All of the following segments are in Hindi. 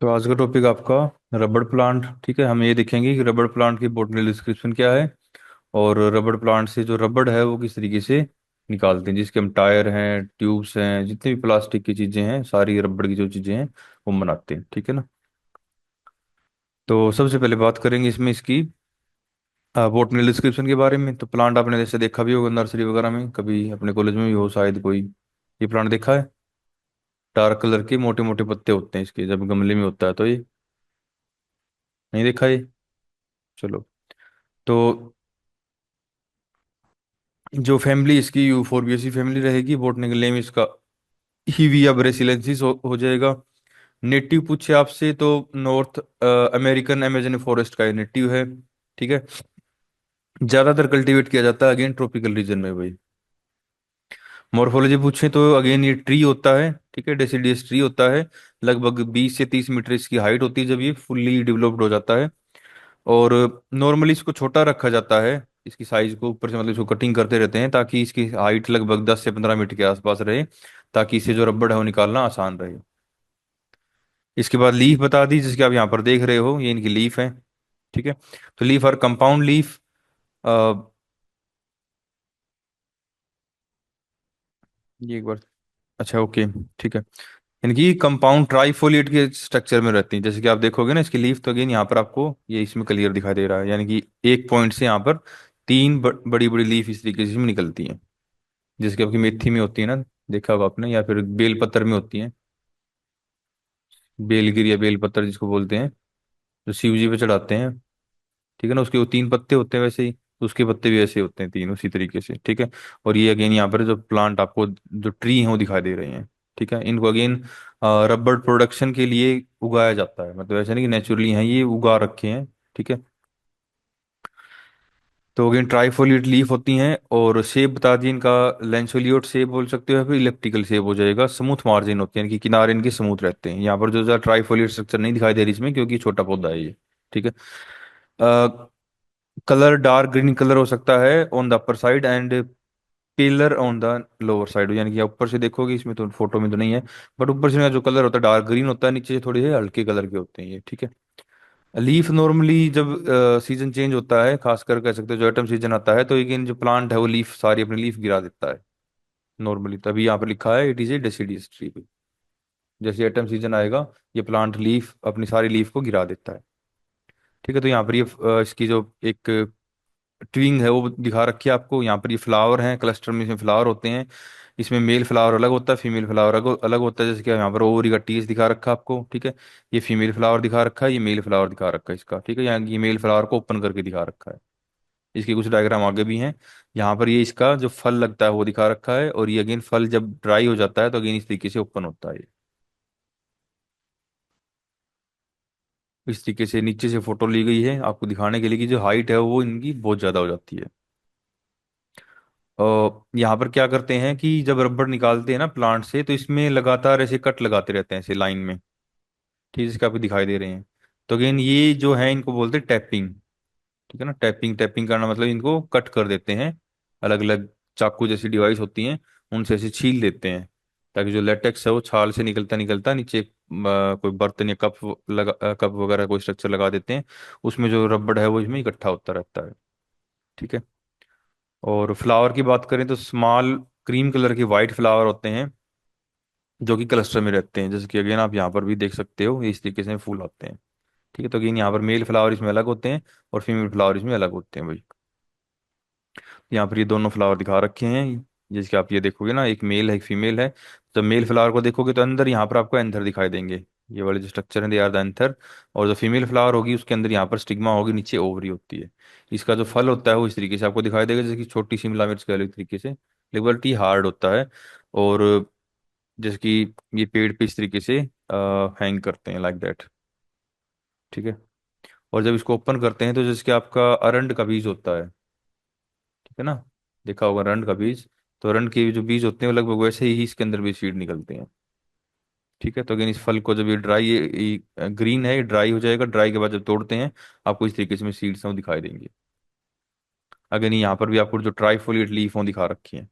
तो आज का टॉपिक आपका रबड़ प्लांट। ठीक है, हम ये देखेंगे कि रबड़ प्लांट की बॉटनी डिस्क्रिप्शन क्या है और रबड़ प्लांट से जो रबड़ है वो किस तरीके से निकालते हैं, जिसके हम टायर हैं, ट्यूब्स हैं, जितनी भी प्लास्टिक की चीज़ें हैं, सारी रबड़ की जो चीज़ें हैं वो बनाते हैं। ठीक है ना। तो सबसे पहले बात करेंगे इसमें इसकी बॉटनी डिस्क्रिप्शन के बारे में। तो प्लांट आपने जैसे देखा भी होगा नर्सरी वगैरह में, कभी अपने कॉलेज में भी हो शायद कोई। ये प्लांट देखा है, डार्क कलर के मोटे मोटे पत्ते होते हैं इसके, जब गमले में होता है। तो ये नहीं देखा ये। चलो। तो जो फैमिली इसकी यूफोर्बिएसी फैमिली रहेगी, बोटनिकल नेम इसका हीविया ब्रेसिलेंसिस हो जाएगा। नेटिव पूछे आपसे तो नॉर्थ अमेरिकन अमेजन फॉरेस्ट का ये नेटिव है। ठीक है। ज्यादातर कल्टीवेट किया जाता है अगेन ट्रॉपिकल रीजन में भाई। मॉर्फोलॉजी पूछे तो अगेन ये ट्री होता है। ठीक है, डेसिडियस ट्री होता है। लगभग 20 से 30 मीटर इसकी हाइट होती है जब ये फुल्ली डेवलप्ड हो जाता है। और नॉर्मली इसको छोटा रखा जाता है, इसकी साइज को ऊपर से, मतलब इसको कटिंग करते रहते हैं ताकि इसकी हाइट लगभग 10 से 15 मीटर के आसपास रहे, ताकि इसे जो रबड़ है वो निकालना आसान रहे। इसके बाद लीफ बता दी, जिसके आप यहाँ पर देख रहे हो, ये इनकी लीफ है। ठीक है। तो लीफ और कंपाउंड लीफ, ये एक बार, अच्छा ओके, ठीक है। इनकी कंपाउंड ट्राइफोलिएट के स्ट्रक्चर में रहती हैं, जैसे कि आप देखोगे ना इसकी लीफ। तो अगेन यहाँ पर आपको ये इसमें क्लियर दिखाई दे रहा है, यानी कि एक पॉइंट से यहाँ पर तीन बड़ी बड़ी लीफ इस तरीके से इसमें निकलती हैं, जैसे कि आपकी मेथी में होती है ना, देखा होगा आपने, या फिर बेल पत्र में होती है। बेलगिरी या बेल पत्र जिसको बोलते हैं, जो शिव जी पे चढ़ाते हैं। ठीक है ना, उसके वो 3 पत्ते होते हैं वैसे ही, तो उसके पत्ते भी ऐसे होते हैं तीन, उसी तरीके से। ठीक है। और ये अगेन यहाँ पर जो प्लांट आपको जो ट्री हैं वो दिखाई दे रहे हैं। ठीक है, इनको अगेन रबर प्रोडक्शन के लिए उगाया जाता है, मतलब ऐसा नहीं कि नेचुरली हैं, ये उगा रखे हैं। ठीक है। तो अगेन ट्राइफोलिएट लीफ होती हैं, और शेप बता दी इनका, लेंसोलियोट शेप बोल सकते हो या फिर इलेप्टिकल शेप हो जाएगा। स्मूथ मार्जिन होते हैं, इनकी किनारे इनके स्मूथ रहते हैं। यहाँ पर जो ट्राइफोलिएट स्ट्रक्चर नहीं दिखाई दे रही इसमें, क्योंकि छोटा पौधा है ये। ठीक है। कलर डार्क ग्रीन कलर हो सकता है on the upper side and paler on the lower side, यानी कि आप ऊपर से देखोगे, इसमें तो फोटो में तो नहीं है, बट ऊपर से जो कलर होता है डार्क ग्रीन होता है, नीचे से थोड़े से हल्के कलर के होते हैं ये। ठीक है। लीफ नॉर्मली जब सीजन चेंज होता है, खासकर कह सकते हो जो ऑटम सीजन आता है, तो एक जो प्लांट है वो लीफ सारी अपनी लीफ गिरा देता है नॉर्मली। तभी यहाँ पर लिखा है it is a deciduous tree. जैसे ऑटम सीजन आएगा, ये प्लांट लीफ अपनी सारी लीफ को गिरा देता है। ठीक है। तो यहाँ पर ये इसकी जो एक ट्विंग है वो दिखा रखी है आपको। यहाँ पर ये फ्लावर हैं, क्लस्टर में इसमें फ्लावर होते हैं। इसमें मेल फ्लावर अलग होता है, फीमेल फ्लावर अलग अलग होता है, जैसे कि यहाँ पर ओवरी का टीज दिखा रखा है आपको। ठीक है। ये फीमेल फ्लावर दिखा रखा है, ये मेल फ्लावर दिखा रखा है इसका। ठीक है, यहाँ ये मेल फ्लावर को ओपन करके दिखा रखा है। इसके कुछ डायग्राम आगे भी हैं। यहाँ पर ये इसका जो फल लगता है वो दिखा रखा है, और ये अगेन फल जब ड्राई हो जाता है तो अगेन इस तरीके से ओपन होता है ये। इस तरीके से नीचे से फोटो ली गई है आपको दिखाने के लिए कि जो हाइट है वो इनकी बहुत ज्यादा हो जाती है। यहाँ पर क्या करते हैं कि जब रबड़ निकालते हैं ना प्लांट से, तो इसमें लगातार ऐसे कट लगाते रहते हैं ऐसे लाइन में। ठीक है, इसके आपको दिखाई दे रहे हैं। तो अगेन ये जो है इनको बोलते हैं टैपिंग। ठीक है ना, टैपिंग टैपिंग करना मतलब इनको कट कर देते हैं। अलग अलग चाकू जैसी डिवाइस होती हैं, उनसे ऐसे छील देते हैं, ताकि जो लेटेक्स है वो छाल से निकलता निकलता नीचे कोई बर्तन या कप लगा, कप वगैरह कोई स्ट्रक्चर लगा देते हैं, उसमें जो रबड़ है वो इसमें इकट्ठा होता रहता है। ठीक है। और फ्लावर की बात करें तो स्मॉल क्रीम कलर के वाइट फ्लावर होते हैं, जो कि क्लस्टर में रहते हैं, जैसे कि अगेन आप यहाँ पर भी देख सकते हो, ये इस तरीके से फूल आते हैं। ठीक है। तो अगेन यहाँ पर मेल फ्लावर इसमें अलग होते हैं, और फीमेल फ्लावर इसमें अलग होते हैं भाई। यहाँ पर ये दोनों फ्लावर दिखा रखे हैं, जिसके आप ये देखोगे ना, एक मेल है एक फीमेल है। जब मेल फ्लावर को देखोगे तो अंदर यहाँ पर आपको एंथर दिखाई देंगे, ये वाले जो स्ट्रक्चर है दे आर द एंथर। और जो फीमेल फ्लावर होगी उसके अंदर यहाँ पर स्टिग्मा होगी, नीचे ओवरी होती है। इसका जो फल होता है वो इस तरीके से आपको दिखाई देगा, जैसे कि छोटी शिमला मिर्च के अलग तरीके से, लिबर्टी हार्ड होता है। और जैसे कि ये पेड़ पे इस तरीके से हैंग करते हैं लाइक दैट। ठीक है। और जब इसको ओपन करते हैं तो जैसे कि आपका अरंड का बीज होता है। ठीक है ना, देखा होगा अरंड का बीज। तो अरंड के जो बीज होते हैं वो लगभग वैसे ही इसके अंदर भी सीड निकलते हैं। ठीक है। तो अगेन इस फल को जब ये ड्राई, ये ग्रीन है, ये ड्राई हो जाएगा, ड्राई के बाद जब तोड़ते हैं आपको इस तरीके से में सीड्स हैं वो दिखाई देंगे। अगेन यहाँ पर भी आपको जो ट्राइफोलिएट लीफ हों दिखा रखी है।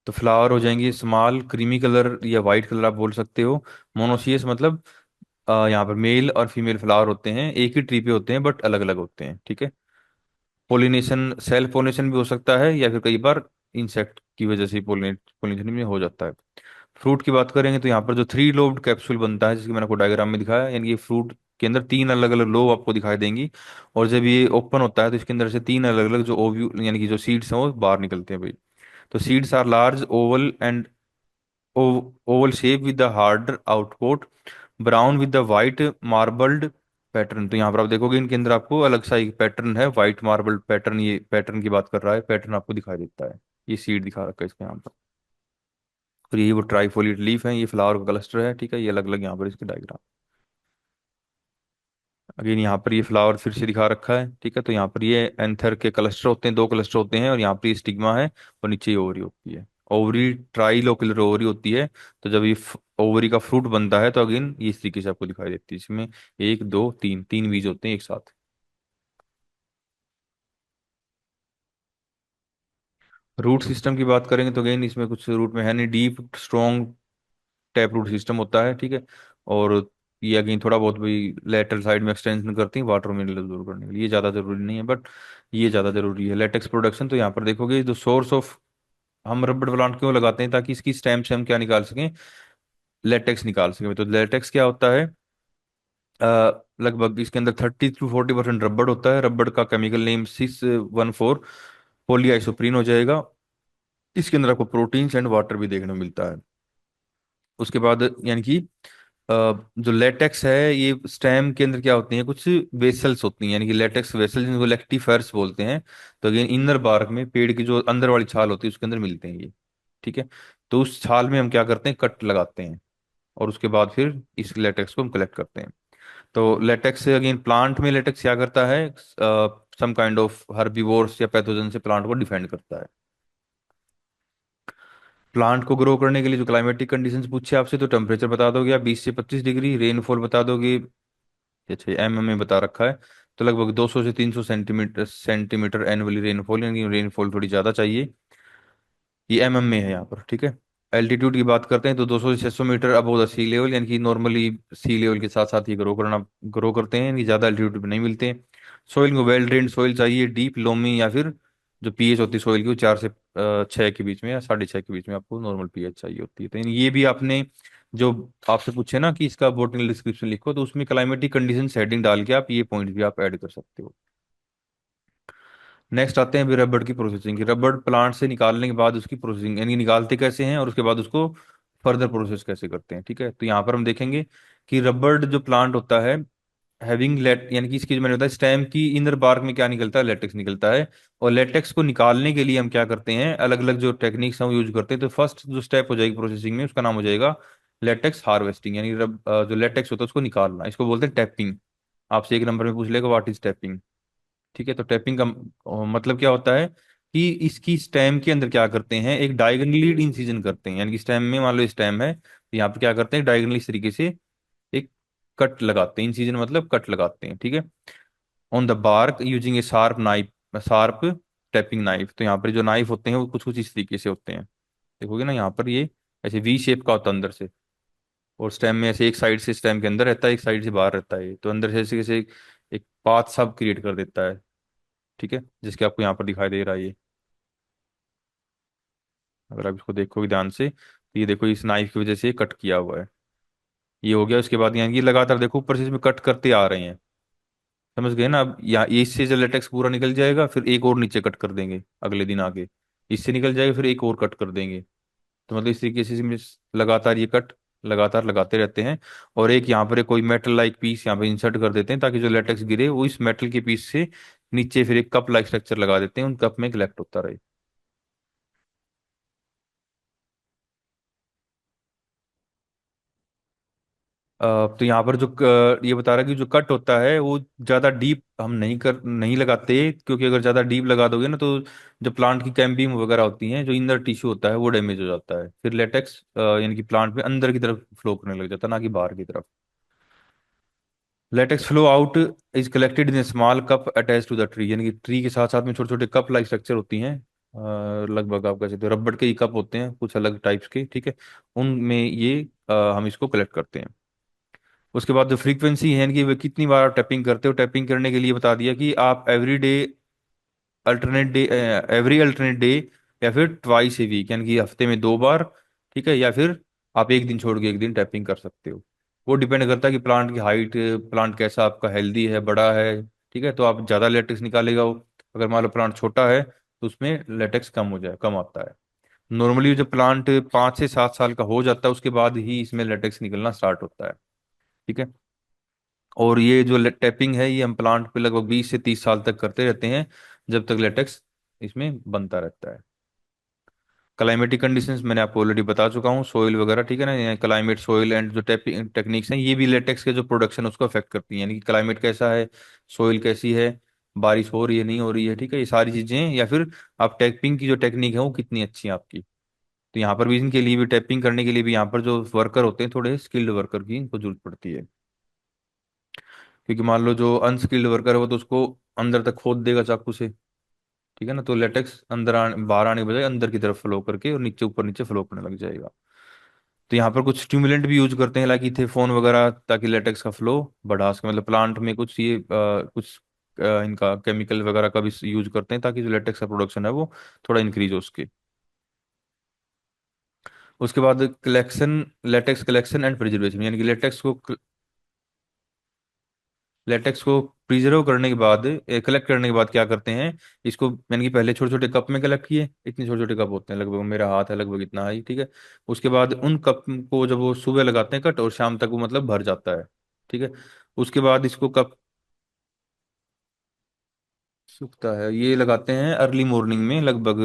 तो फ्लावर हो जाएंगे स्मॉल क्रीमी कलर या वाइट कलर आप बोल सकते हो। मोनोसियस मतलब यहाँ पर मेल और फीमेल फ्लावर होते हैं, एक ही ट्री पे होते हैं बट अलग अलग होते हैं, ठीक है। पोलिनेशन सेल्फ पोलिनेशन भी हो सकता है या फिर कई बार इंसेक्ट की वजह से पोलिनेशन भी हो जाता है। फ्रूट की बात करेंगे तो यहाँ पर जो थ्री लोब्ड कैप्सूल बनता है, जिसकी मैंने आपको डायग्राम में दिखाया, यानी ये फ्रूट के अंदर तीन अलग अलग लोब आपको दिखाई देंगी। और जब ये ओपन होता है तो इसके अंदर से तीन अलग अलग जो ओव्यू यानी कि जो सीड्स हैं वो बाहर निकलते हैं भाई। तो seeds are large oval and oval shape with the harder output, brown with the white marbled pattern. तो यहाँ पर आप देखोगे इनके अंदर आपको अलग सा एक पैटर्न है, व्हाइट मार्बल पैटर्न, ये पैटर्न की बात कर रहा है, पैटर्न आपको दिखाई देता है। ये सीड दिखा रखा है इसके यहाँ पर। और ये वो ट्राइफोलिएट लीफ है, ये फ्लावर का क्लस्टर है, ठीक है। ये अलग अलग यहाँ पर इसके डायग्राम। अगेन यहाँ पर ये फ्लावर फिर से दिखा रखा है, ठीक है। तो यहाँ पर ये एंथर के क्लस्टर होते हैं, दो क्लस्टर होते हैं, और यहाँ पर ये स्टिग्मा है और नीचे ये ओवरी होती है। ओवरी ट्राइलोक्युलर ओवरी होती है। तो जब ये ओवरी का फ्रूट बनता है तो अगेन ये इस तरीके से आपको दिखाई देती है। इसमें एक दो तीन तीन बीज होते हैं एक साथ। रूट सिस्टम की बात करेंगे तो अगेन इसमें कुछ रूट में है नहीं, deep strong tap root system होता है, ठीक है। और ये अगेन थोड़ा बहुत भी लेटरल साइड में एक्सटेंशन करती है वाटर मिनरल दूर करने के लिए, ये ज़्यादा जरूरी नहीं है बट ये ज़्यादा जरूरी है। लेटेक्स प्रोडक्शन, तो यहाँ पर देखोगे जो सोर्स ऑफ, हम रबड़ प्लांट क्यों लगाते हैं, ताकि इसकी स्टेम से हम क्या निकाल सकें, लेटेक्स निकाल सकें। तो लेटेक्स क्या होता है, लगभग इसके अंदर 30 to 40% रबड़ होता है। रबड़ का केमिकल नेम 614 पॉलीआइसोप्रीन हो जाएगा। इसके अंदर आपको प्रोटीन्स एंड वाटर भी देखने को मिलता है। उसके बाद यानी कि जो लेटेक्स है, ये स्टेम के अंदर क्या होती हैं, कुछ वेसल्स होती हैं, यानी कि लेटेक्स वेसल, जिनको लेक्टिफर्स बोलते हैं। तो अगेन इनर बार्क में, पेड़ की जो अंदर वाली छाल होती है उसके अंदर मिलते हैं ये, ठीक है। तो उस छाल में हम क्या करते हैं, कट लगाते हैं, और उसके बाद फिर इस लेटेक्स को हम कलेक्ट करते हैं। तो लेटेक्स अगेन, प्लांट में लेटेक्स क्या करता है, सम काइंड ऑफ हर्बीवोर्स या पैथोजन से प्लांट को डिफेंड करता है। प्लांट को ग्रो करने के लिए जो क्लाइमेटिक कंडीशंस पूछे आपसे, तो टेम्परेचर बता दोगे आप 20 से 25 डिग्री, रेनफॉल बता दोगे, अच्छा एम में बता रखा है। तो लगभग 200 से 300 सेंटीमीटर सेंटीमीटर एनुअली रेनफॉल, यानी रेनफॉल थोड़ी ज़्यादा चाहिए। ये में है यहाँ पर, ठीक है। एल्टीट्यूड की बात करते हैं तो 200 से 600 metre above the sea level, यानी कि नॉर्मली सी लेवल के साथ साथ ही ग्रो करते हैं, यानी कि ज़्यादा एल्टीट्यूड पे नहीं मिलते। सॉइल को वेल ड्रेन्ड सॉइल चाहिए, डीप लोमी, या फिर जो पीएच होती है सॉइल की वो 4 से 6 के बीच में या 6.5 के बीच में आपको नॉर्मल पीएच चाहिए होती है। तो यानी ये भी आपने जो आपसे पूछे ना कि इसका बोटनिकल डिस्क्रिप्शन लिखो, तो उसमें क्लाइमेटिक कंडीशन हेडिंग डाल के आप ये पॉइंट भी आप ऐड कर सकते हो। नेक्स्ट आते हैं अभी रबड़ की प्रोसेसिंग की। रबड़ प्लांट से निकालने के बाद उसकी प्रोसेसिंग, यानी निकालते कैसे हैं और उसके बाद उसको फर्दर प्रोसेस कैसे करते हैं, ठीक है। तो यहाँ पर हम देखेंगे कि रबड़ जो प्लांट होता है, हैविंग लेट, यानी कि इसकी जो मैंने बताया स्टेम की इनर बार्क में क्या निकलता है, लेटेक्स निकलता है। और लेटेक्स को निकालने के लिए हम क्या करते हैं, अलग अलग जो टेक्निक्स हैं वो यूज करते हैं। तो फर्स्ट जो स्टेप हो जाएगी प्रोसेसिंग में, उसका नाम हो जाएगा लेटेक्स हार्वेस्टिंग, यानी जो लेटेक्स होता है उसको निकालना, इसको बोलते हैं टैपिंग। आपसे एक नंबर में पूछ लेगा व्हाट इज टैपिंग, ठीक है। तो टैपिंग का मतलब क्या होता है कि इसकी स्टेम के अंदर क्या करते हैं, एक डायगनली इंसिजन करते हैं, यानी कि स्टेम में मान लो स्टेम है तो यहाँ पे क्या करते हैं, डायगनली इस तरीके से एक कट लगाते हैं, इंसिजन मतलब कट लगाते हैं, ठीक है, on the bark using a sharp knife, sharp tapping knife. तो यहाँ पर जो नाइफ होते हैं वो कुछ कुछ इस तरीके से होते हैं, देखोगे ना यहाँ पर ये ऐसे वी शेप का होता है अंदर से। और स्टेम में ऐसे एक साइड से स्टेम के अंदर रहता है, एक साइड से बाहर रहता है, तो अंदर से ऐसे कैसे एक पाथ सब क्रिएट कर देता है, ठीक है, जिसके आपको यहाँ पर दिखाई दे रहा है ये। अगर आप इसको देखोगे ध्यान से तो ये देखो इस नाइफ की वजह से ये कट किया हुआ है, ये हो गया। उसके बाद यहाँ ये लगातार देखो ऊपर से इसमें कट करते आ रहे हैं, समझ गए ना। अब यहाँ इससे जो लेटेक्स पूरा निकल जाएगा फिर एक और नीचे कट कर देंगे अगले दिन आगे, इससे निकल जाएगा फिर एक और कट कर देंगे। तो मतलब इस तरीके से इसमें लगातार ये कट लगातार लगाते रहते हैं। और एक यहाँ पर एक कोई मेटल लाइक पीस यहाँ पे इंसर्ट कर देते हैं, ताकि जो लेटेक्स गिरे वो इस मेटल के पीस से नीचे फिर एक कप लाइक स्ट्रक्चर लगा देते हैं, उन कप में कलेक्ट होता रहे। तो यहाँ पर जो ये बता रहा है कि जो कट होता है वो ज़्यादा डीप हम नहीं लगाते, क्योंकि अगर ज़्यादा डीप लगा दोगे ना तो जो प्लांट की कैम्बियम वगैरह होती हैं, जो इनर टिश्यू होता है वो डैमेज हो जाता है, फिर लेटेक्स यानी कि प्लांट में अंदर की तरफ फ्लो करने लग जाता है, ना कि बाहर की तरफ। Latex flow out is collected in small cup attach to the tree, यानी कि ट्री के साथ साथ में छोटे छोटे कप लाइक स्ट्रक्चर होती हैं, लगभग आप कह सकते हो रबड़ के ही कप होते हैं कुछ अलग टाइप्स के, ठीक है। उनमें ये हम इसको कलेक्ट करते हैं। उसके बाद जो फ्रीक्वेंसी है कि वे कितनी बार आप टैपिंग करते हो, टैपिंग करने के लिए बता दिया कि आप every day, alternate day, every alternate day, या फिर ट्वाइस ए वीक, यानी कि हफ्ते में 2 बार, ठीक है, या फिर आप एक दिन छोड़ के एक दिन टैपिंग कर सकते हो। वो डिपेंड करता है कि प्लांट की हाइट, प्लांट कैसा आपका, हेल्दी है, बड़ा है, ठीक है, तो आप ज़्यादा लेटेक्स निकालेगा वो। अगर मान लो प्लांट छोटा है तो उसमें लेटेक्स कम हो जाए, कम आता है। नॉर्मली जब प्लांट 5 से 7 साल का हो जाता है उसके बाद ही इसमें लेटेक्स निकलना स्टार्ट होता है, ठीक है। और ये जो टैपिंग है ये हम प्लांट पे लगभग 20 से 30 साल तक करते रहते हैं, जब तक लेटेक्स इसमें बनता रहता है। क्लाइमेटिक कंडीशंस मैंने आपको ऑलरेडी बता चुका हूँ, सोइल वगैरह, ठीक है ना, ये क्लाइमेट, सोइल एंड जो टेक्निक्स हैं ये भी लेटेक्स के जो प्रोडक्शन उसको अफेक्ट करती हैं, यानी कि क्लाइमेट कैसा है, सोइल कैसी है, बारिश हो रही है नहीं हो रही है, ठीक है, ये सारी चीजें, या फिर आप टैपिंग की जो टेक्निक है वो कितनी अच्छी है आपकी। तो यहाँ पर भी, इनके लिए भी, टैपिंग करने के लिए भी यहाँ पर जो वर्कर होते हैं थोड़े स्किल्ड वर्कर की इनको जरूरत पड़ती है। क्योंकि मान लो जो अनस्किल्ड वर्कर है वो तो उसको अंदर तक खोद देगा चाकू से, ठीक है ना, तो लेटेक्स बाहर आने के बजाय अंदर की तरफ फ्लो करके और नीचे, ऊपर नीचे फ्लो करने लग जाएगा। तो यहाँ पर कुछ स्टिमुलेंट भी यूज करते हैं, लाइक इथेफोन वगैरह, ताकि लेटेक्स का फ्लो बढ़ा सके, मतलब प्लांट में कुछ ये कुछ इनका केमिकल वगैरह का भी यूज करते हैं ताकि जो लेटेक्स का प्रोडक्शन है वो थोड़ा इंक्रीज हो उसके। उसके बाद collection, latex collection and preservation, यानी कि लेटेक्स को प्रिजर्व करने के बाद, कलेक्ट करने के बाद क्या करते हैं, इसको यानी कि पहले छोटे छोटे कप में कलेक्ट किए, इतने छोटे छोटे कप होते हैं, लगभग मेरा हाथ है लगभग इतना है, ठीक है। उसके बाद उन कप को जब वो सुबह लगाते हैं कट, और शाम तक वो मतलब भर जाता है, ठीक है। उसके बाद इसको कप सूखता है, ये लगाते हैं अर्ली मॉर्निंग में, लगभग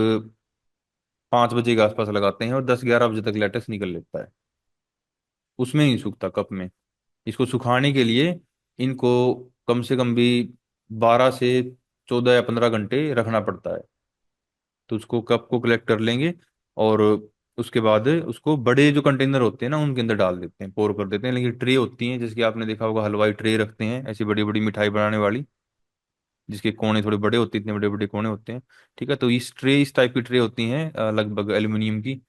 5 बजे के आसपास लगाते हैं, और 10-11 बजे तक लेटेक्स निकल लेता है, उसमें नहीं सूखता कप में। इसको सुखाने के लिए इनको कम से कम भी 12 से 14 या 15 घंटे रखना पड़ता है। तो उसको कप को कलेक्ट कर लेंगे, और उसके बाद उसको बड़े जो कंटेनर होते हैं ना उनके अंदर डाल देते हैं, पोर कर देते हैं, लेकिन ट्रे होती हैं, जैसे कि आपने देखा होगा हलवाई ट्रे रखते हैं ऐसी बड़ी बड़ी मिठाई बनाने वाली, जिसके कोने थोड़े बड़े होते हैं, इतने बड़े बड़े कोने होते हैं, ठीक है। तो इस टाइप की ट्रे होती हैं, लगभग एल्यूमिनियम की।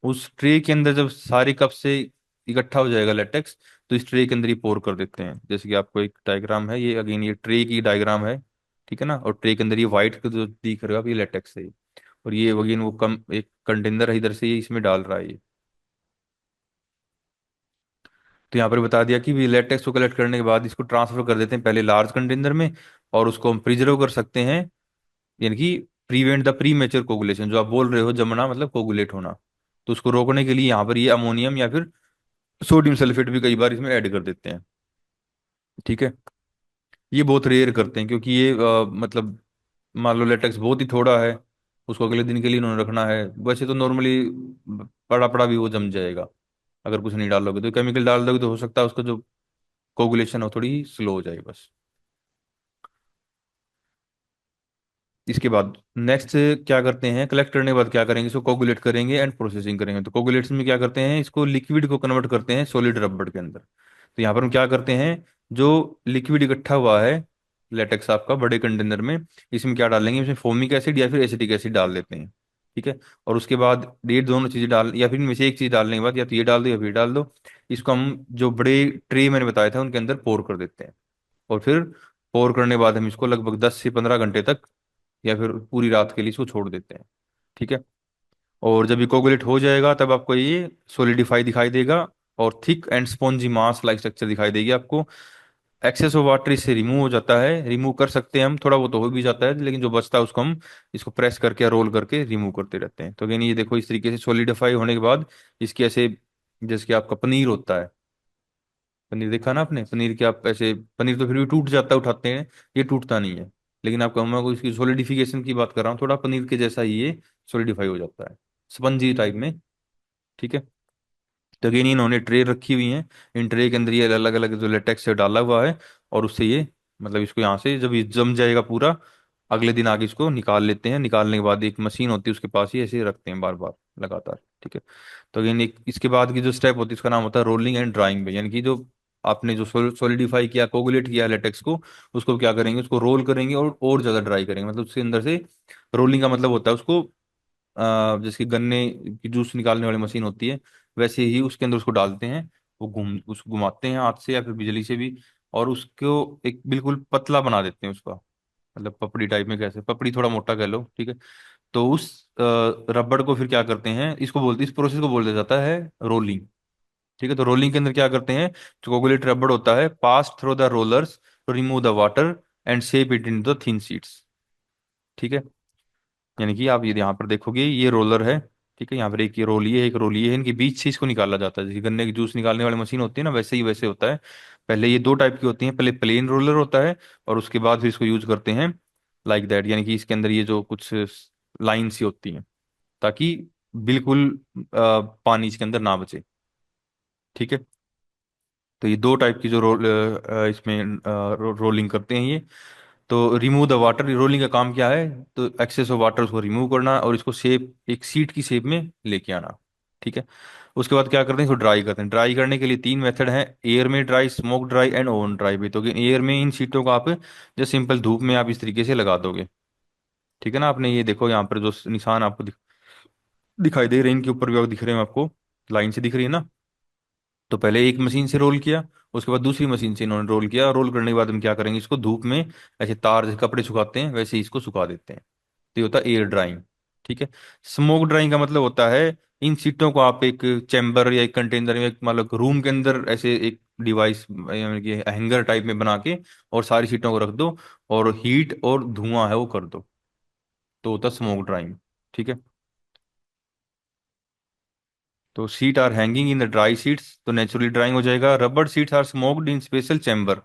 उस ट्रे के अंदर जब सारे कप से इकट्ठा हो जाएगा लेटेक्स, तो इस ट्रे के अंदर ही पोर कर देते हैं, जैसे कि आपको एक डायग्राम है, ये अगेन ये ट्रे की डायग्राम है, ठीक है ना, और ट्रे के अंदर ये व्हाइट जो दिख रहा है ये लेटेक्स है। और ये अगेन वो कम एक कंटेनर है, इधर से ये इसमें डाल रहा है ये। तो यहाँ पर बता दिया कि भी लेटेक्स को कलेक्ट करने के बाद इसको ट्रांसफर कर देते हैं पहले लार्ज कंटेनर में, और उसको हम प्रिजर्व कर सकते हैं, यानी कि prevent the pre mature coagulation, जो आप बोल रहे हो जमना मतलब कोगुलेट होना, तो उसको रोकने के लिए यहाँ पर ये अमोनियम या फिर सोडियम सल्फेट भी कई बार इसमें ऐड कर देते हैं, ठीक है। ये बहुत रेयर करते हैं क्योंकि ये मतलब मान लो लेटेक्स बहुत ही थोड़ा है, उसको अगले दिन के लिए उन्होंने रखना है, वैसे तो नॉर्मली पड़ा पड़ा भी वो जम जाएगा, अगर कुछ नहीं डालोगे तो, केमिकल डाल दोगे तो हो सकता है उसका जो कोगुलेशन हो थोड़ी स्लो हो जाए बस। इसके बाद नेक्स्ट क्या करते हैं, कलेक्ट करने के बाद क्या करेंगे, इसको कोगुलेट करेंगे एंड प्रोसेसिंग करेंगे। तो कोगुलेशन में क्या करते हैं, इसको लिक्विड को कन्वर्ट करते हैं सॉलिड रबड़ के अंदर। तो यहाँ पर हम क्या करते हैं, जो लिक्विड इकट्ठा हुआ है लेटेक्स आपका बड़े कंटेनर में, इसमें क्या डालेंगे, इसमें फोमिक एसिड या फिर एसिटिक एसिड डाल देते हैं, ठीक है। और उसके बाद ये दोनों चीजें डाल, या फिर इनमें से एक चीज डालने के बाद या तो ये डाल दो या फिर डाल दो, इसको हम जो बड़े ट्रे मैंने बताया था उनके अंदर पोर कर देते हैं। और फिर पोर करने के बाद हम इसको लगभग 10 से 15 घंटे तक या फिर पूरी रात के लिए इसको छोड़ देते हैं, ठीक है। और जब ये कोगुलेट हो जाएगा तब आपको ये सोलिडिफाई दिखाई देगा, और thick and spongy mass like structure दिखाई देगी आपको। एक्सेस ऑफ वाटर इससे रिमूव हो जाता है, रिमूव कर सकते हैं हम, थोड़ा बहुत तो हो भी जाता है, लेकिन जो बचता है उसको हम इसको प्रेस करके या रोल करके रिमूव करते रहते हैं। तो अगेन ये देखो इस तरीके से सोलिडिफाई होने के बाद इसकी ऐसे, जैसे कि आपका पनीर होता है, पनीर देखा ना आपने, पनीर के आप ऐसे, पनीर तो फिर भी टूट जाता है उठाते हैं, ये टूटता नहीं है, लेकिन आपका मैं को इसकी सोलिडिफिकेशन की बात कर रहा हूँ, थोड़ा पनीर के जैसा ही ये सोलिडिफाई हो जाता है, स्पंजी टाइप में, ठीक है। तो अगेन इन्होंने ट्रे रखी हुई है, इन ट्रे के अंदर ये अलग अलग जो लेटेक्स से डाला हुआ है, और उससे ये मतलब इसको यहाँ से जब ये जम जाएगा पूरा, अगले दिन आगे इसको निकाल लेते हैं, निकालने के बाद एक मशीन होती है उसके पास ही ऐसे ही रखते हैं बार बार लगातार, ठीक है। तो अगेन एक इसके बाद की जो स्टेप होती है उसका नाम होता है रोलिंग एंड ड्राइंग में, यानी कि जो आपने जो सोलिडिफाई किया, कोगुलेट किया लेटेक्स को, उसको क्या करेंगे, उसको रोल करेंगे और ज्यादा ड्राई करेंगे, मतलब उसके अंदर से, रोलिंग का मतलब होता है उसको जैसे कि गन्ने की जूस निकालने वाली मशीन होती है, वैसे ही उसके अंदर उसको डालते हैं। वो उसको घुमाते हैं हाथ से या फिर बिजली से भी, और उसको एक बिल्कुल पतला बना देते हैं उसका, मतलब पपड़ी टाइप में, कैसे पपड़ी थोड़ा मोटा कह लो, ठीक है। तो उस रबड़ को फिर क्या करते हैं, इस प्रोसेस को बोल दिया जाता है रोलिंग। ठीक है, तो रोलिंग के अंदर क्या करते हैं, जो कोगुलेट रबड़ होता है, pass through the rollers to remove the water and shape it in the thin sheets. ठीक है, यानी कि आप ये यहाँ पर देखोगे, ये रोलर है, ठीक है, यहाँ पर एक ये रोलिए, एक रोलिए है, इनके बीच से इसको निकाला जाता है, जैसे गन्ने की जूस निकालने वाली मशीन होती है ना, वैसे ही वैसे होता है। पहले ये दो टाइप की होती हैं, पहले प्लेन रोलर होता है, और उसके बाद फिर इसको यूज करते हैं लाइक दैट, यानी कि इसके अंदर ये जो कुछ लाइन सी होती हैं, ताकि बिल्कुल पानी इसके अंदर ना बचे। ठीक है, तो ये दो टाइप की जो इसमें रोलिंग करते हैं ये। तो रिमूव द वाटर, रोलिंग का काम क्या है, तो एक्सेस ऑफ वाटर उसको रिमूव करना और इसको शेप, एक सीट की शेप में लेके आना। ठीक है, उसके बाद क्या करते हैं, इसको ड्राई करते हैं। ड्राई करने के लिए तीन मेथड हैं, एयर में dry, smoke dry and oven dry भी। तो एयर में इन सीटों को आप जैसे सिंपल धूप में आप इस तरीके से लगा दोगे। ठीक है ना, आपने ये देखो यहाँ पर जो निशान आपको दिखाई दे रहे हैं, इनके ऊपर भी दिख रहे हैं आपको, लाइन से दिख रही है ना। तो पहले एक मशीन से रोल किया, उसके बाद दूसरी मशीन से इन्होंने रोल किया, रोल करने के बाद हम क्या करेंगे, इसको धूप में ऐसे तार जैसे कपड़े सुखाते हैं वैसे ही इसको सुखा देते हैं। तो ये होता है एयर ड्राइंग। ठीक है, स्मोक ड्राइंग का मतलब होता है, इन सीटों को आप एक चैम्बर या एक कंटेनर में, एक मतलब रूम के अंदर ऐसे एक डिवाइस, यानी कि हैंगर टाइप में बना के, और सारी सीटों को रख दो, और हीट और धुआं है वो कर दो, तो होता है स्मोक ड्राइंग। ठीक है, तो sheet are hanging in the dry sheets, तो नेचुरली ड्राइंग हो जाएगा। Rubber sheets are smoked in special chamber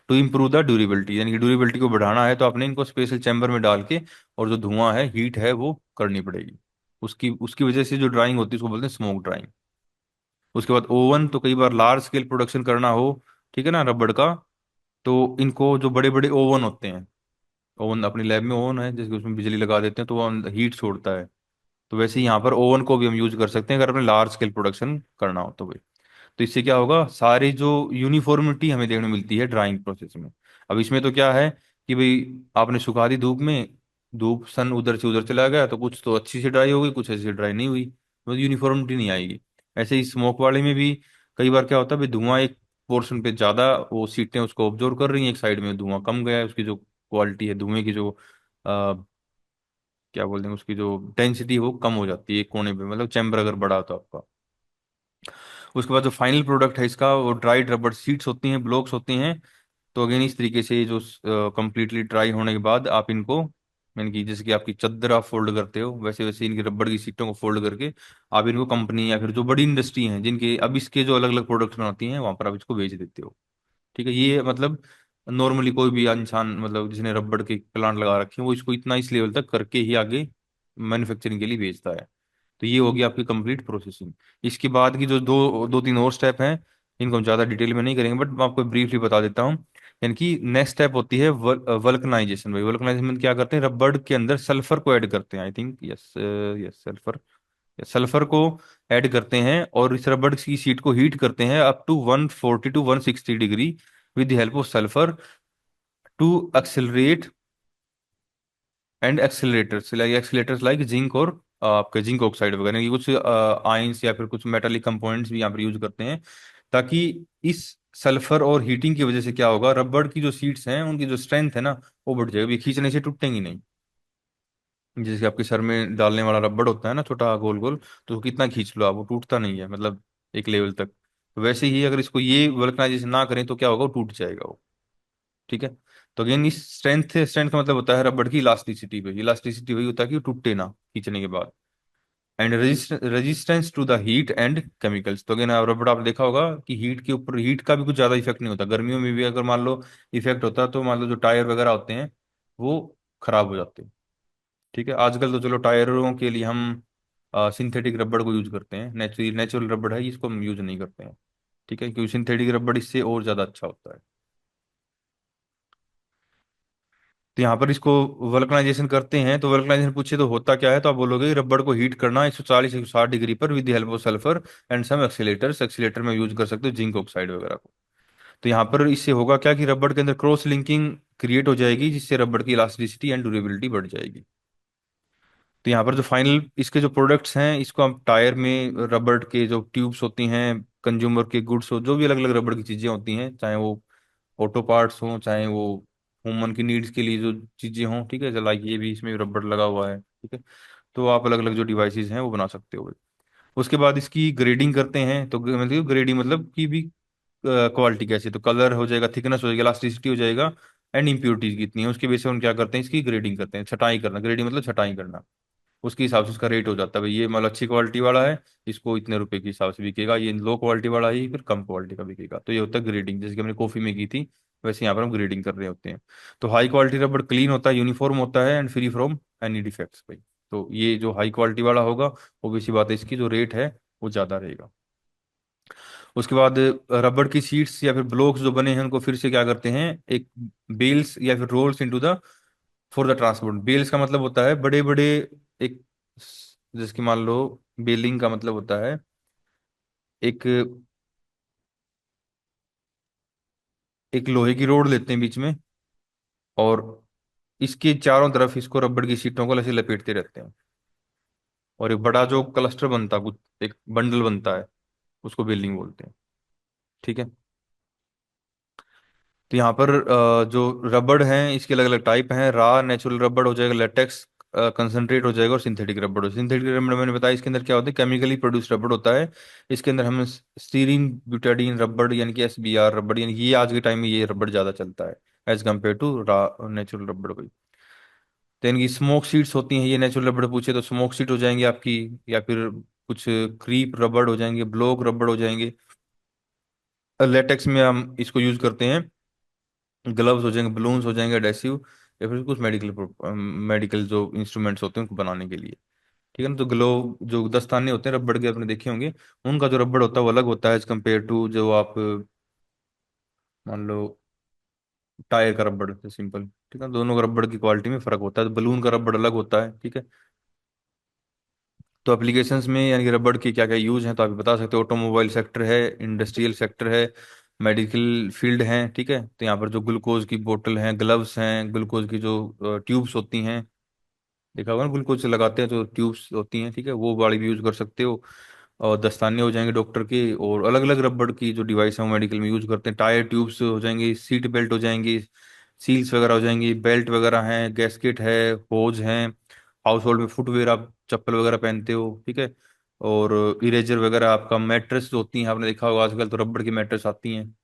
to improve the durability, यानी कि ड्यूरेबिलिटी को बढ़ाना है तो आपने इनको स्पेशल चैम्बर में डाल के, और जो धुआं है, हीट है, वो करनी पड़ेगी। उसकी उसकी वजह से जो ड्राइंग होती है उसको बोलते हैं स्मोक ड्राइंग। उसके बाद ओवन, तो कई बार लार्ज स्केल प्रोडक्शन करना हो, ठीक है ना, रबड़ का, तो इनको जो बड़े बड़े ओवन होते हैं, ओवन अपनी लैब में ओवन है जैसे कि उसमें बिजली लगा देते हैं तो वो हीट छोड़ता है, तो वैसे ही यहाँ पर ओवन को भी हम यूज कर सकते हैं अगर अपने लार्ज स्केल प्रोडक्शन करना हो तो भाई। तो इससे क्या होगा, सारी जो यूनिफॉर्मिटी हमें देखने मिलती है ड्राइंग प्रोसेस में। अब इसमें तो क्या है कि भाई आपने सुखा दी धूप में, धूप सन उधर से उधर चला गया, तो कुछ तो अच्छी से ड्राई हो गई, कुछ ऐसी से ड्राई नहीं हुई, तो यूनिफॉर्मिटी नहीं आएगी। ऐसे ही स्मोक वाले में भी कई बार क्या होता है भाई, धुआं एक पोर्शन पे ज्यादा, वो सीटें उसको ऑब्जर्व कर रही हैं, एक साइड में धुआं कम गया है, उसकी जो क्वालिटी है धुएं की, जो क्या बोलते हैं, उसकी जो डेंसिटी है वो कम हो जाती है एक कोने पे, मतलब चैम्बर अगर बड़ा हो तो आपका। उसके बाद जो फाइनल प्रोडक्ट है इसका, वो ड्राइड रबर शीट्स होती हैं, ब्लॉक्स होती हैं। तो अगेन इस तरीके से जो कंप्लीटली ड्राई होने के बाद आप इनको, यानी कि जैसे कि आपकी चादर आप फोल्ड करते हो, वैसे वैसे इनकी रबड़ की सीटों को फोल्ड करके आप इनको कंपनी या फिर जो बड़ी इंडस्ट्री हैं जिनके अब इसके जो अलग अलग प्रोडक्ट्स बनाती हैं, वहां पर आप इसको बेच देते हो। ठीक है, ये मतलब नॉर्मली कोई भी इंसान, मतलब जिसने रबड़ के प्लांट लगा रखे हैं, वो इसको इतना इस लेवल तक करके ही आगे मैन्युफैक्चरिंग के लिए भेजता है। तो ये होगी आपकी कंप्लीट प्रोसेसिंग। इसके बाद की जो दो दो तीन और स्टेप हैं, इनको हम ज़्यादा डिटेल में नहीं करेंगे, बट मैं आपको ब्रीफली बता देता हूँ। यानी कि नेक्स्ट स्टेप होती है वल्कनाइजेशन। भाई वल्कनाइजेशन में क्या करते हैं, रबड़ के अंदर सल्फर को ऐड करते हैं, I think yes, yes sulphur, sulphur को ऐड करते हैं, और इस रबड़ की शीट को हीट करते हैं up to 140 to 160 degree with the help of sulphur to accelerate and accelerators like zinc, और आपके जिंक ऑक्साइड वगैरह की कुछ आयंस या फिर कुछ मेटालिक कंपोनेंट्स भी यहाँ पर यूज करते हैं, ताकि इस सल्फर और हीटिंग की वजह से क्या होगा, रबड़ की जो सीट्स हैं उनकी जो स्ट्रेंथ है ना, वो बढ़ जाएगी, ये खींचने से टूटेंगी नहीं। जैसे कि आपके सर में डालने वाला रबड़ होता है ना, छोटा गोल गोल, तो उसको कितना खींच लो आप, वो टूटता नहीं है, मतलब एक लेवल तक। तो वैसे ही अगर इसको ये वल्कनाइजेशन ना करें तो क्या होगा, वो टूट जाएगा वो। ठीक है, तो अगेन इस स्ट्रेंथ स्ट्रेंथ का मतलब होता है रबड़ की इलास्टिसिटी पे, इलास्टिसिटी वही होता है कि वो टूटे ना खींचने के बाद। And resistance to the heat and chemicals, तो अगेन रबड़ आप देखा होगा कि हीट के ऊपर, हीट का भी कुछ ज्यादा इफेक्ट नहीं होता, गर्मियों में भी अगर मान लो इफेक्ट होता तो मान लो जो टायर वगैरह होते हैं वो खराब हो जाते हैं। ठीक है, आजकल तो चलो टायरों के लिए हम सिंथेटिक रबड़ को यूज करते हैं, नेचुरल नेचुरल रबड़ है, इसको हम यूज नहीं करते हैं। ठीक है, क्योंकि सिंथेटिक रबड़ इससे और ज्यादा अच्छा होता है। तो यहाँ पर इसको वल्कनाइजेशन करते हैं, तो वल्कनाइजेशन पूछे तो होता क्या है, तो आप बोलोगे रबड़ को हीट करना 140 160 डिग्री पर with the help of sulphur and some accelerators, accelerator में यूज कर सकते हो जिंक ऑक्साइड वगैरह को। तो यहाँ पर इससे होगा क्या कि रबड़ के अंदर क्रॉस लिंकिंग क्रिएट हो जाएगी, जिससे रबड़ की इलास्टिसिटी एंड ड्यूरेबिलिटी बढ़ जाएगी। तो यहाँ पर जो फाइनल इसके जो प्रोडक्ट्स हैं, इसको हम टायर में रबड़ के जो ट्यूब्स होती हैं, कंज्यूमर के गुड्स हो, जो भी अलग अलग रबड़ की चीजें होती हैं, चाहे वो ऑटो पार्ट्स हों, चाहे वो ह्यूमन की नीड्स के लिए जो चीजें हों, ठीक है, लाइक ये भी इसमें रबड़ लगा हुआ है, ठीक है। तो आप अलग अलग जो डिवाइसेस हैं वो बना सकते हो। उसके बाद इसकी ग्रेडिंग करते हैं, तो मतलब ग्रेडिंग मतलब की भी क्वालिटी कैसी है, तो कलर हो जाएगा, थिकनेस हो जाएगा, इलास्टिसिटी हो जाएगा, एंड इम्प्योरिटीज कितनी है, उसके बेस पे हम क्या करते हैं, इसकी ग्रेडिंग करते हैं, छटाई करना, ग्रेडिंग मतलब छटाई करना। उसके हिसाब से उसका रेट हो जाता है, भाई ये मतलब अच्छी क्वालिटी वाला है, इसको इतने रुपए के हिसाब से बिकेगा, ये लो क्वालिटी वाला ही फिर कम क्वालिटी का बिकेगा। तो ये होता है ग्रेडिंग, जैसे कि हमने कॉफी में की थी, वैसे यहाँ पर हम ग्रेडिंग कर रहे होते हैं। तो हाई क्वालिटी रबड़ क्लीन होता है, यूनिफॉर्म होता है, and free from any defects भाई। तो ये जो हाई क्वालिटी वाला होगा, obvious सी बात है, इसकी जो रेट है वो ज़्यादा रहेगा। उसके बाद रबड़ की शीट्स या फिर ब्लॉक्स जो बने हैं, उनको फिर से क्या करते हैं, एक बेल्स या फिर rolls into the for the transport. Bales का मतलब होता है बड़े बड़े, एक, जिसकी मान लो, बेलिंग का मतलब होता है एक एक लोहे की रोड लेते हैं बीच में, और इसके चारों तरफ इसको रबड़ की शीटों को ऐसे लपेटते रहते हैं, और एक बड़ा जो क्लस्टर बनता है, कुछ एक बंडल बनता है, उसको बेलिंग बोलते हैं, ठीक है। तो यहाँ पर जो रबड़ हैं इसके अलग अलग टाइप हैं, रा नेचुरल रबड़ हो जाएगा, लेटेक्स कंसंट्रेट हो जाएगा, और सिंथेटिक रबड़ हो। सिंथेटिक रबड़ मैंने बताया, इसके अंदर क्या होता है, केमिकली प्रोड्यूस रबड़ होता है। इसके अंदर हम स्टीरीन ब्यूटाडीन रबड़ यानी कि SBR रबड़, यानी ये आज के टाइम में ये रबड़ ज्यादा चलता है एज कम्पेयर टू रा नेचुरल रबड़ भाई। तो इनकी स्मोक सीड्स होती हैं, ये नेचुरल रबड़ पूछे तो स्मोक सीड हो जाएंगी आपकी, या फिर कुछ क्रीप रबड़ हो जाएंगे, ब्लॉक रबड़ हो जाएंगे। लेटेक्स में हम इसको यूज करते हैं, ग्लव्स हो जाएंगे, बलून्स हो जाएंगे, एडेसिव, या फिर कुछ मेडिकल मेडिकल जो इंस्ट्रूमेंट्स होते हैं उनको बनाने के लिए, ठीक है ना। तो ग्लोव जो दस्ताने होते हैं रबड़ के, आपने देखे होंगे, उनका जो रबड़ होता है वो अलग होता है एज कम्पेयर टू जो आप मान लो टायर का रबड़ है सिंपल, ठीक है। दोनों का रबड़ की क्वालिटी में फर्क होता है, तो बलून का रबड़ अलग होता है, ठीक है। तो एप्लीकेशंस में यानी कि रबड़ के क्या क्या यूज हैं, तो आप बता सकते हो, ऑटोमोबाइल सेक्टर है, इंडस्ट्रियल सेक्टर है, मेडिकल फील्ड है, ठीक है। तो यहाँ पर जो ग्लूकोज की बोतल हैं, ग्लव्स हैं, ग्लूकोज की जो ट्यूब्स होती हैं, देखा होगा ना, ग्लूकोज से लगाते हैं जो ट्यूब्स होती हैं, ठीक है, वो वाली भी यूज कर सकते हो। और दस्ताने हो जाएंगे डॉक्टर के, और अलग अलग रबड़ की जो डिवाइस है वो मेडिकल में यूज करते हैं, टायर ट्यूब्स हो जाएंगे, सीट बेल्ट हो जाएंगी, सील्स वगैरह हो जाएंगी, बेल्ट वगैरह हैं, गैस्केट है, होज हैं, हाउस होल्ड में फुटवेयर, आप चप्पल वगैरह पहनते हो, ठीक है। और इरेजर वगैरह, आपका मैट्रेस जो होती हैं, आपने देखा होगा आजकल तो रबड़ की मैट्रेस आती हैं।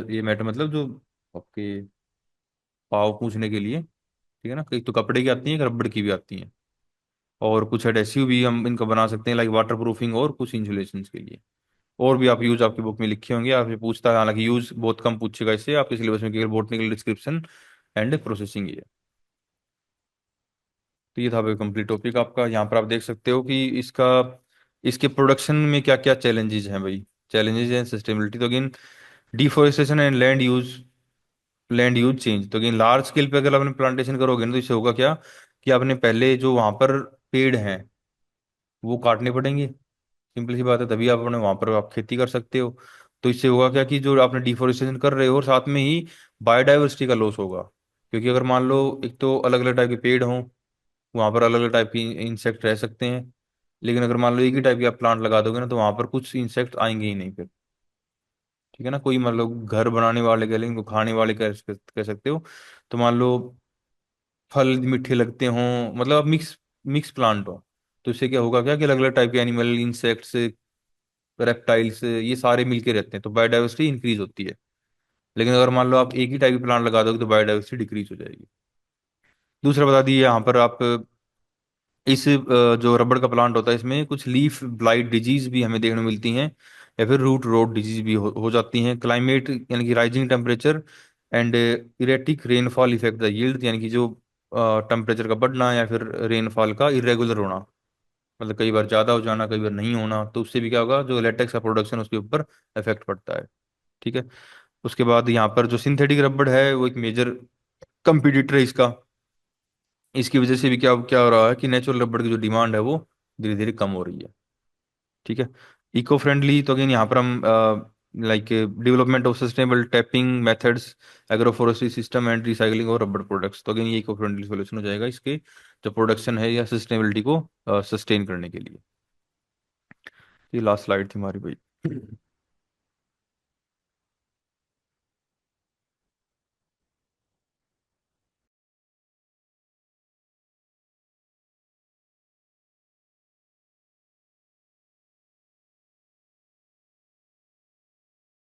ये मैटर मतलब जो आपके पाँव पूछने के लिए, ठीक है ना, कई तो कपड़े की आती हैं, एक रबड़ की भी आती हैं। और कुछ एडहेसिव भी हम इनका बना सकते हैं, लाइक वाटर प्रूफिंग, और कुछ इंसुलेशन के लिए। और भी आप यूज आपकी बुक में लिखे होंगे, आपसे पूछता है, हालांकि यूज बहुत कम पूछेगा इससे, आपके सिलेबस में केवल बोटनिकल डिस्क्रिप्शन एंड प्रोसेसिंग ही है। तो ये था भाई कंप्लीट टॉपिक आपका। यहाँ पर आप देख सकते हो कि इसका, इसके प्रोडक्शन में क्या क्या चैलेंजेस हैं भाई। चैलेंजेस हैं सस्टेनेबिलिटी, तो again deforestation and land use change. तो अगेन लार्ज स्केल पे अगर आपने प्लांटेशन करोगे ना, तो इससे होगा क्या, कि आपने पहले जो वहां पर पेड़ हैं वो काटने पड़ेंगे, सिंपल सी बात है, तभी आप अपने वहां पर आप खेती कर सकते हो। तो इससे होगा क्या, कि जो आपने डिफोरेस्टेशन कर रहे हो, और साथ में ही बायोडाइवर्सिटी का लॉस होगा। क्योंकि अगर मान लो एक तो अलग अलग टाइप के पेड़ हों, वहां पर अलग अलग टाइप के इंसेक्ट रह सकते हैं, लेकिन अगर मान लो एक ही टाइप के आप प्लांट लगा दोगे ना, तो वहां पर कुछ इंसेक्ट आएंगे ही नहीं फिर, ठीक है ना। कोई मान लो घर बनाने वाले कह लेंगे, खाने वाले कह सकते हो। तो मान लो फल मीठे लगते हों, मतलब अब मिक्स मिक्स प्लांट हो, तो इससे क्या होगा, क्या कि अलग अलग टाइप के एनिमल, इंसेक्ट्स, रेप्टाइल्स, ये सारे मिलके रहते हैं, तो बायोडाइवर्सिटी इंक्रीज होती है। लेकिन अगर मान लो आप एक ही टाइप की प्लांट लगा दोगे, तो बायोडाइवर्सिटी डिक्रीज हो जाएगी। दूसरा बता दिए यहाँ पर आप, इस जो रबड़ का प्लांट होता है, इसमें कुछ लीफ ब्लाइट डिजीज भी हमें देखने को मिलती हैं, या फिर रूट रोट डिजीज भी हो जाती हैं। क्लाइमेट यानी कि rising temperature and erratic rainfall effect the yield, यानी कि जो टेम्परेचर का बढ़ना या फिर रेनफॉल का इरेगुलर होना, मतलब कई बार ज़्यादा हो जाना, कई बार नहीं होना, तो उससे भी क्या होगा, जो लेटेक्स का प्रोडक्शन उसके ऊपर इफेक्ट पड़ता है, ठीक है। उसके बाद यहाँ पर जो सिंथेटिक रबड़ है वो एक मेजर कंपटीटर है इसका। इसकी वजह से भी क्या क्या हो रहा है, कि नेचुरल रबड़ की जो डिमांड है वो धीरे धीरे कम हो रही है, ठीक है। इको फ्रेंडली, तो अगेन यहाँ पर हम like development of sustainable tapping methods, agro forestry system and recycling और रबर प्रोडक्ट्स। तो अगेन ये इको फ्रेंडली सोल्यूशन हो जाएगा इसके जो प्रोडक्शन है या सस्टेनेबिलिटी को सस्टेन करने के लिए। ये लास्ट स्लाइड थी हमारी भाई।